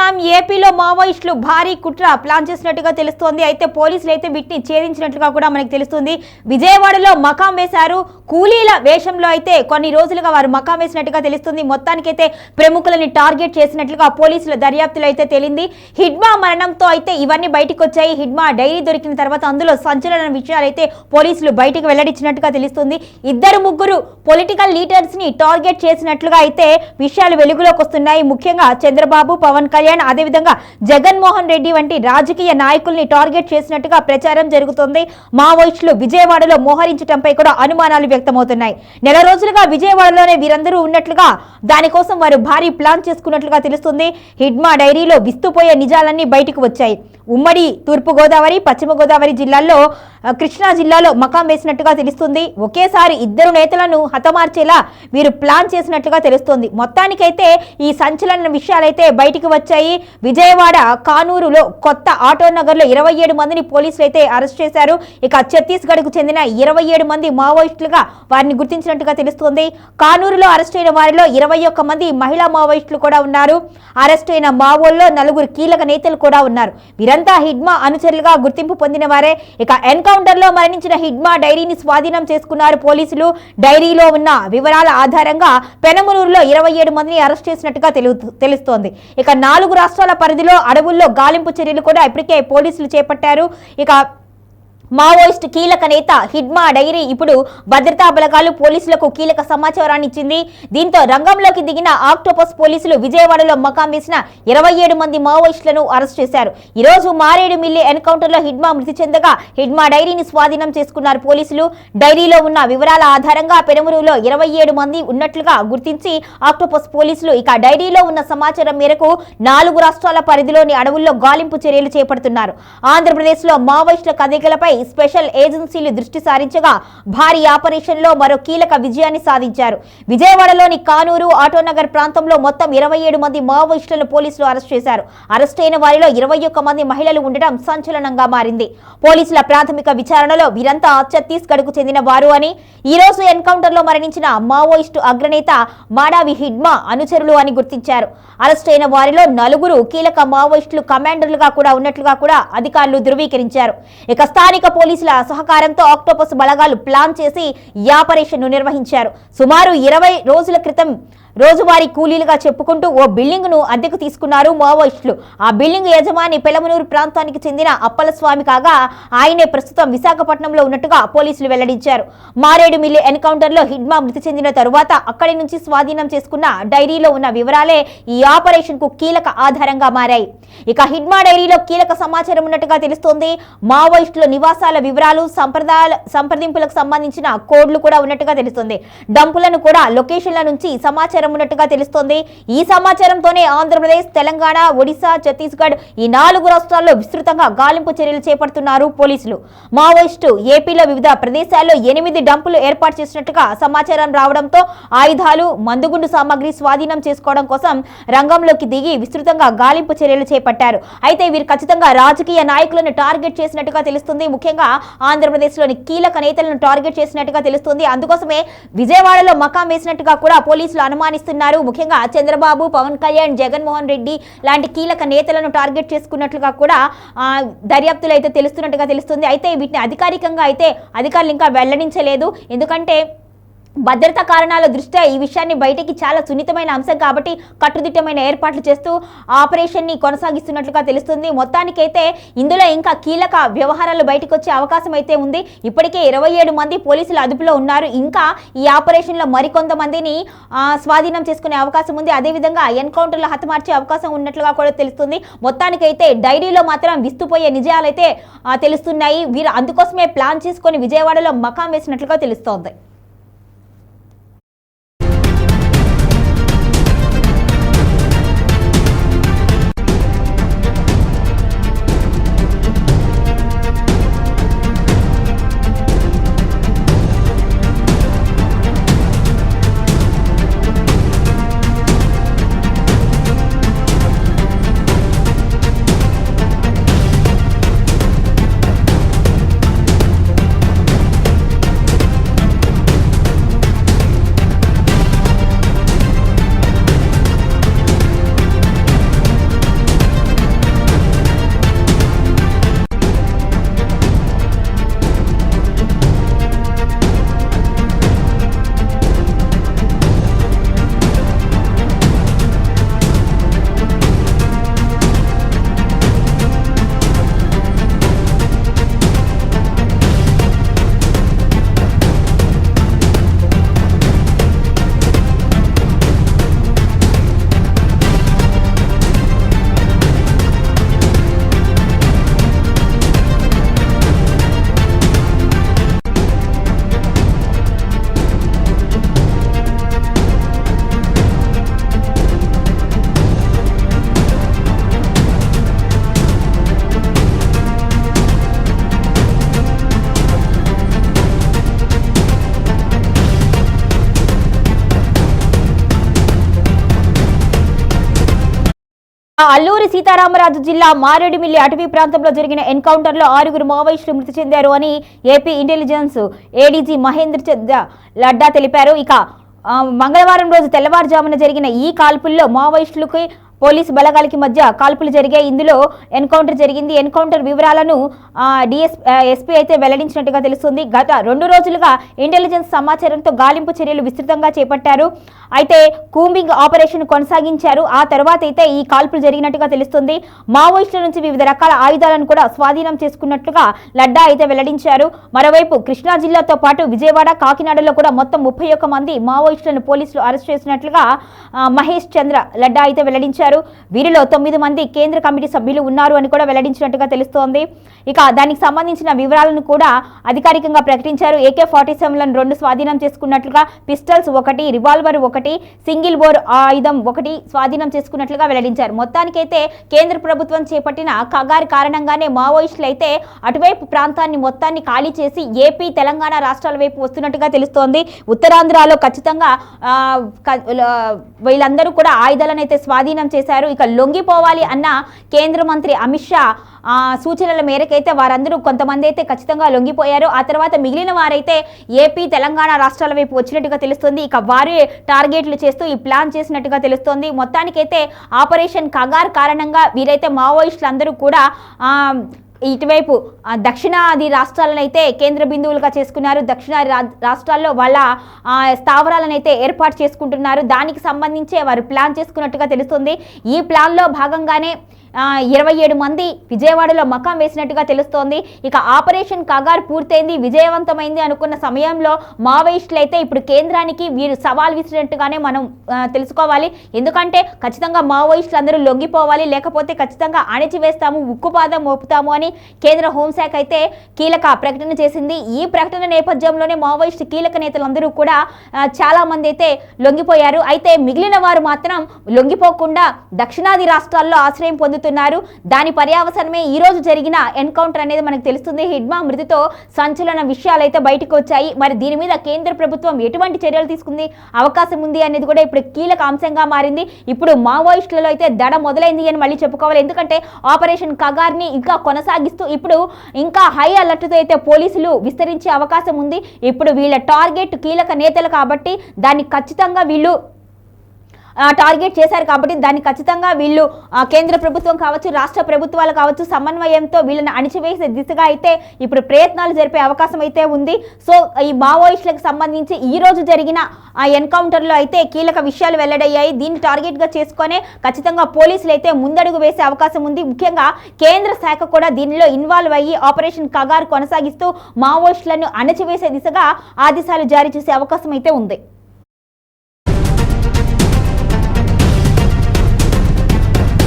చూస్తున్నాం. ఏపీలో మావోయిస్టులు భారీ కుట్ర ప్లాన్ చేసినట్టుగా తెలుస్తోంది. అయితే పోలీసులు అయితే వీటిని ఛేదించినట్లుగా కూడా మనకు తెలుస్తుంది. విజయవాడలో మకాం వేశారు. కూలీల వేషంలో అయితే కొన్ని రోజులుగా వారు మకాం వేసినట్టుగా తెలుస్తుంది. మొత్తానికైతే ప్రముఖులని టార్గెట్ చేసినట్లుగా పోలీసుల దర్యాప్తులో అయితే తేలింది. హిడ్మా మరణంతో అయితే ఇవన్నీ బయటకు వచ్చాయి. హిడ్మా డైరీ దొరికిన తర్వాత అందులో సంచలన విషయాలు అయితే పోలీసులు బయటకు వెల్లడించినట్టుగా తెలుస్తుంది. ఇద్దరు ముగ్గురు పొలిటికల్ లీడర్స్ ని టార్గెట్ చేసినట్లుగా అయితే విషయాలు వెలుగులోకి వస్తున్నాయి. ముఖ్యంగా చంద్రబాబు, పవన్ కళ్యాణ్, అదేవిధంగా జగన్మోహన్ రెడ్డి వంటి రాజకీయ నాయకుల్ని టార్గెట్ చేసినట్టుగా ప్రచారం జరుగుతుంది. మావోయిస్టులు విజయవాడలో మోహరించడంపై కూడా అనుమానాలు వ్యక్తమవుతున్నాయి. నెల రోజులుగా విజయవాడలోనే వీరందరూ ఉన్నట్లుగా, దానికోసం వారు భారీ ప్లాన్ చేసుకున్నట్లుగా తెలుస్తుంది. హిడ్మా డైరీలో విస్తుపోయే నిజాలన్నీ బయటకు వచ్చాయి. ఉమ్మడి తూర్పుగోదావరి, పశ్చిమ గోదావరి జిల్లాల్లో, కృష్ణా జిల్లాలో మకాం వేసినట్టుగా తెలుస్తుంది. ఒకేసారి ఇద్దరు నేతలను హతమార్చేలా వీరు ప్లాన్ చేసినట్లుగా తెలుస్తుంది. మొత్తానికైతే ఈ సంచలన విషయాలైతే బయటికి వచ్చాయి. విజయవాడ కానూరులో కొత్త ఆటో నగర్లో 27 మందిని పోలీసులు అయితే అరెస్ట్ చేశారు. ఇక ఛత్తీస్గఢ్కు చెందిన 27 మంది మావోయిస్టులుగా వారిని గుర్తించినట్టుగా తెలుస్తుంది. కానూరులో అరెస్ట్ అయిన వారిలో 21 మంది మహిళా మావోయిస్టులు కూడా ఉన్నారు. అరెస్ట్ అయిన మావోల్లో 4 కీలక నేతలు కూడా ఉన్నారు. వీరంతా హిడ్మా అనుచరులుగా గుర్తింపు పొందిన వారే. ఇక ఎన్కౌంటర్ లో మరణించిన హిడ్మా డైరీని స్వాధీనం చేసుకున్నారు పోలీసులు. డైరీలో ఉన్న వివరాల ఆధారంగా పెనమలూరులో 27 మందిని అరెస్ట్ చేసినట్టుగా తెలుస్తోంది. ఇక 4 రాష్ట్రాల పరిధిలో అడవుల్లో గాలింపు చర్యలు కూడా ఇప్పటికే పోలీసులు చేపట్టారు. ఇక మావోయిస్ట్ కీలక నేత హిడ్మా డైరీ ఇప్పుడు భద్రతా బలగాలు పోలీసులకు కీలక సమాచారాన్ని ఇచ్చింది. దీంతో రంగంలోకి దిగిన ఆక్టోపస్ పోలీసులు విజయవాడలో మకాం వేసిన 27 మంది మావోయిస్టులను అరెస్ట్ చేశారు. ఈ రోజు మారేడుమిల్లి ఎన్కౌంటర్ లో హిడ్మా మృతి చెందగా హిడ్మా డైరీని స్వాధీనం చేసుకున్నారు పోలీసులు. డైరీలో ఉన్న వివరాల ఆధారంగా పెనమలూరులో 27 మంది ఉన్నట్లుగా గుర్తించి ఆక్టోపస్ పోలీసులు ఇక డైరీలో ఉన్న సమాచారం మేరకు 4 రాష్ట్రాల పరిధిలోని అడవుల్లో గాలింపు చర్యలు చేపడుతున్నారు. ఆంధ్రప్రదేశ్ లో మావోయిస్టుల కదలికలపై స్పెషల్ ఏజెన్సీలు దృష్టి సారించగా భారీ ఆపరేషన్ లో మరో కీలక విజయాన్ని సాధించారు. విజయవాడలోని కానూరు, ఆటోనగర్ ప్రాంతంలో మొత్తం 27 మంది మావోయిస్టులను పోలీసులు అరెస్ట్ చేశారు. అరెస్ట్ అయిన వారిలో 21 మంది మహిళలు ఉండడం సంచలనంగా మారింది. పోలీసుల ప్రాథమిక విచారణలో వీరంతా ఛత్తీస్గఢ్కు చెందిన వారు అని, ఈ రోజు ఎన్కౌంటర్ లో మరణించిన మావోయిస్టు అగ్రనేత మాడావి హిడ్మా అనుచరులు అని గుర్తించారు. అరెస్ట్ అయిన వారిలో 4 కీలక మావోయిస్టులు కమాండర్లుగా కూడా ఉన్నట్లుగా కూడా అధికారులు ధృవీకరించారు. ఇక స్థానిక పోలీసుల సహకారంతో ఆక్టోపస్ బలగాలు ప్లాన్ చేసి ఈ ఆపరేషన్ ను నిర్వహించారు. సుమారు 20 రోజుల క్రితం రోజువారీ కూలీలుగా చెప్పుకుంటూ ఓ బిల్డింగ్ ను అద్దెకు తీసుకున్నారు మావోయిస్టులు. ఆ బిల్డింగ్ యజమాని పెలమనూరు ప్రాంతానికి చెందిన అప్పలస్వామి కాగా ఆయనే ప్రస్తుతం విశాఖపట్నంలో ఉన్నట్టుగా పోలీసులు వెల్లడించారు. మారేడుమిల్లి ఎన్కౌంటర్ లో హిడ్మా మృతి చెందిన తరువాత అక్కడి నుంచి స్వాధీనం చేసుకున్న డైరీలో ఉన్న వివరాలే ఈ ఆపరేషన్ కు కీలక ఆధారంగా మారాయి. ఇక హిడ్మా డైరీలో కీలక సమాచారం ఉన్నట్టుగా తెలుస్తోంది. మావోయిస్టుల నివాసాల వివరాలు, సంప్రదింపులకు సంబంధించిన కోడ్లు కూడా ఉన్నట్టుగా తెలుస్తుంది. డంపులను కూడా లొకేషన్ల నుంచి సమాచారం ఉన్నట్టుగా తెలుస్తోంది. ఈ సమాచారంతోనే ఆంధ్రప్రదేశ్, తెలంగాణ, ఒడిశా, ఛత్తీస్గఢ్ ఈ 4 రాష్ట్రాల్లో విస్తృతంగా గాలింపు చర్యలు చేపడుతున్నారు పోలీసులు. మావోయిస్టు ఏపీలో వివిధ ప్రదేశాల్లో 8 డంపులు ఏర్పాటు చేసినట్టుగా సమాచారం రావడంతో ఆయుధాలు, మందుగుండు సామాగ్రి స్వాధీనం చేసుకోవడం కోసం రంగంలోకి దిగి విస్తృతంగా గాలింపు చర్యలు చేపట్టారు. అయితే వీరు ఖచ్చితంగా రాజకీయ నాయకులను టార్గెట్ చేసినట్టుగా తెలుస్తుంది. ముఖ్యంగా ఆంధ్రప్రదేశ్ లోని కీలక నేతలను టార్గెట్ చేసినట్టుగా తెలుస్తుంది. అందుకోసమే విజయవాడలో మకాం వేసినట్టుగా కూడా పోలీసులు అనుమానిస్తున్నారు. ముఖ్యంగా చంద్రబాబు, పవన్ కళ్యాణ్, జగన్మోహన్ రెడ్డి లాంటి కీలక నేతలను టార్గెట్ చేసుకున్నట్లుగా కూడా దర్యాప్తులు అయితే తెలుస్తున్నట్టుగా తెలుస్తుంది. అయితే వీటిని అధికారికంగా అయితే అధికారులు ఇంకా వెల్లడించలేదు. ఎందుకంటే భద్రతా కారణాల దృష్ట్యా ఈ విషయాన్ని బయటికి చాలా సున్నితమైన అంశం కాబట్టి కట్టుదిట్టమైన ఏర్పాట్లు చేస్తూ ఆపరేషన్ ని కొనసాగిస్తున్నట్లుగా తెలుస్తుంది. మొత్తానికైతే ఇందులో ఇంకా కీలక వ్యవహారాలు బయటకు వచ్చే అవకాశం అయితే ఉంది. ఇప్పటికే 27 మంది పోలీసులు అదుపులో ఉన్నారు. ఇంకా ఈ ఆపరేషన్ లో మరికొంతమందిని స్వాధీనం చేసుకునే అవకాశం ఉంది. అదేవిధంగా ఎన్కౌంటర్ లో హతమార్చే అవకాశం ఉన్నట్లుగా కూడా తెలుస్తుంది. మొత్తానికైతే డైరీలో మాత్రం విస్తుపోయే నిజాలైతే తెలుస్తున్నాయి. వీరు అందుకోసమే ప్లాన్ చేసుకొని విజయవాడలో మకాం వేసినట్లుగా తెలుస్తోంది. అల్లూరి సీతారామరాజు జిల్లా మారేడుమిల్లి అటవీ ప్రాంతంలో జరిగిన ఎన్కౌంటర్లో 6 మావోయిస్టులు మృతి చెందారు అని ఏపీ ఇంటెలిజెన్స్ ఏడీజీ మహేంద్ర లడ్డా తెలిపారు. ఇక మంగళవారం రోజు తెల్లవారుజామున జరిగిన ఈ కాల్పుల్లో మావోయిస్టులకి పోలీసు బలగాలకి మధ్య కాల్పులు జరిగాయి. ఇందులో ఎన్కౌంటర్ జరిగింది. ఎన్కౌంటర్ వివరాలను ఎస్పీ అయితే వెల్లడించినట్టుగా తెలుస్తుంది. గత 2 రోజులుగా ఇంటెలిజెన్స్ సమాచారంతో గాలింపు చర్యలు విస్తృతంగా చేపట్టారు. అయితే కూంబింగ్ ఆపరేషన్ కొనసాగించారు. ఆ తర్వాత అయితే ఈ కాల్పులు జరిగినట్టుగా తెలుస్తుంది. మావోయిస్టుల నుంచి వివిధ రకాల ఆయుధాలను కూడా స్వాధీనం చేసుకున్నట్లుగా లడ్డా అయితే వెల్లడించారు. మరోవైపు కృష్ణా జిల్లాతో పాటు విజయవాడ, కాకినాడలో కూడా మొత్తం 31 మంది మావోయిస్టులను పోలీసులు అరెస్ట్ చేసినట్లుగా మహేష్ చంద్ర లడ్డా అయితే వెల్లడించారు. వీరిలో 9 మంది కేంద్ర కమిటీ సభ్యులు ఉన్నారు అని కూడా వెల్లడించినట్టుగా తెలుస్తోంది. ఇక దానికి సంబంధించిన వివరాలను కూడా అధికారికంగా ప్రకటించారు. AK-47లను 2 స్వాధీనం చేసుకున్నట్లుగా, పిస్టల్స్ 1, రివాల్వర్ 1, సింగిల్ బోర్ ఆయుధం 1 స్వాధీనం చేసుకున్నట్లుగా వెల్లడించారు. మొత్తానికైతే కేంద్ర ప్రభుత్వం చేపట్టిన కగారు కారణంగానే మావోయిస్టులు అయితే అటువైపు ప్రాంతాన్ని మొత్తాన్ని ఖాళీ చేసి ఏపీ, తెలంగాణ రాష్ట్రాల వైపు వస్తున్నట్టుగా తెలుస్తోంది. ఉత్తరాంధ్రలో ఖచ్చితంగా వీళ్ళందరూ కూడా ఆయుధాలను అయితే స్వాధీనం చేశారు. ఇక లొంగిపోవాలి అన్న కేంద్ర మంత్రి అమిత్ షా సూచనల మేరకైతే వారందరూ కొంతమంది అయితే ఖచ్చితంగా లొంగిపోయారు. ఆ తర్వాత మిగిలిన వారైతే ఏపీ, తెలంగాణ రాష్ట్రాల వైపు వచ్చినట్టుగా తెలుస్తుంది. ఇక వారే టార్గెట్లు చేస్తూ ఈ ప్లాన్ చేసినట్టుగా తెలుస్తోంది. మొత్తానికైతే ఆపరేషన్ కగార్ కారణంగా వీరైతే మావోయిస్టులు అందరూ కూడా ఇటువైపు దక్షిణాది రాష్ట్రాలను అయితే కేంద్ర బిందువులుగా చేసుకున్నారు. దక్షిణాది రాష్ట్రాల్లో వాళ్ళ స్థావరాలను అయితే ఏర్పాటు చేసుకుంటున్నారు. దానికి సంబంధించే వారు ప్లాన్ చేసుకున్నట్టుగా తెలుస్తుంది. ఈ ప్లాన్లో భాగంగానే 27 మంది విజయవాడలో మకాం వేసినట్టుగా తెలుస్తోంది. ఇక ఆపరేషన్ కగార్ పూర్తయింది, విజయవంతమైంది అనుకున్న సమయంలో మావోయిస్టులు అయితే ఇప్పుడు కేంద్రానికి వీరు సవాల్ విసిరినట్టుగానే మనం తెలుసుకోవాలి. ఎందుకంటే ఖచ్చితంగా మావోయిస్టులు అందరూ లొంగిపోవాలి, లేకపోతే ఖచ్చితంగా అణిచివేస్తాము, ఉక్కుపాదం మోపుతాము అని కేంద్ర హోంశాఖ అయితే కీలక ప్రకటన చేసింది. ఈ ప్రకటన నేపథ్యంలోనే మావోయిస్టు కీలక నేతలందరూ కూడా చాలా మంది అయితే లొంగిపోయారు. అయితే మిగిలిన వారు మాత్రం లొంగిపోకుండా దక్షిణాది రాష్ట్రాల్లో ఆశ్రయం పొందుతున్నారు. దాని పర్యవసానమే ఈ రోజు జరిగిన ఎన్కౌంటర్ అనేది మనకు తెలుస్తుంది. హిడ్మా మృతితో సంచలన విషయాలు అయితే బయటకు వచ్చాయి. మరి దీని మీద కేంద్ర ప్రభుత్వం ఎటువంటి చర్యలు తీసుకుంది అవకాశం ఉంది అనేది కూడా ఇప్పుడు కీలక అంశంగా మారింది. ఇప్పుడు మావోయిస్టులలో అయితే దడ మొదలైంది అని మళ్ళీ చెప్పుకోవాలి. ఎందుకంటే ఆపరేషన్ కగార్ని ఇంకా కొనసాగిస్తూ ఇప్పుడు ఇంకా హై అలర్ట్తో అయితే పోలీసులు విస్తరించే అవకాశం ఉంది. ఇప్పుడు వీళ్ళ టార్గెట్ కీలక నేతలు కాబట్టి దాన్ని ఖచ్చితంగా వీళ్ళు టార్గెట్ చేశారు. కాబట్టి దాన్ని ఖచ్చితంగా వీళ్ళు కేంద్ర ప్రభుత్వం కావచ్చు, రాష్ట్ర ప్రభుత్వాలు కావచ్చు, సమన్వయంతో వీళ్ళని అణిచివేసే దిశగా అయితే ఇప్పుడు ప్రయత్నాలు జరిపే అవకాశం అయితే ఉంది. సో ఈ మావోయిస్టులకు సంబంధించి ఈ రోజు జరిగిన ఎన్కౌంటర్లో అయితే కీలక విషయాలు వెల్లడయ్యాయి. దీన్ని టార్గెట్గా చేసుకునే ఖచ్చితంగా పోలీసులు అయితే ముందడుగు వేసే అవకాశం ఉంది. ముఖ్యంగా కేంద్ర శాఖ కూడా దీనిలో ఇన్వాల్వ్ అయ్యి ఆపరేషన్ కగార్ కొనసాగిస్తూ మావోయిస్టులను అణచివేసే దిశగా ఆదేశాలు జారీ చేసే అవకాశం అయితే ఉంది.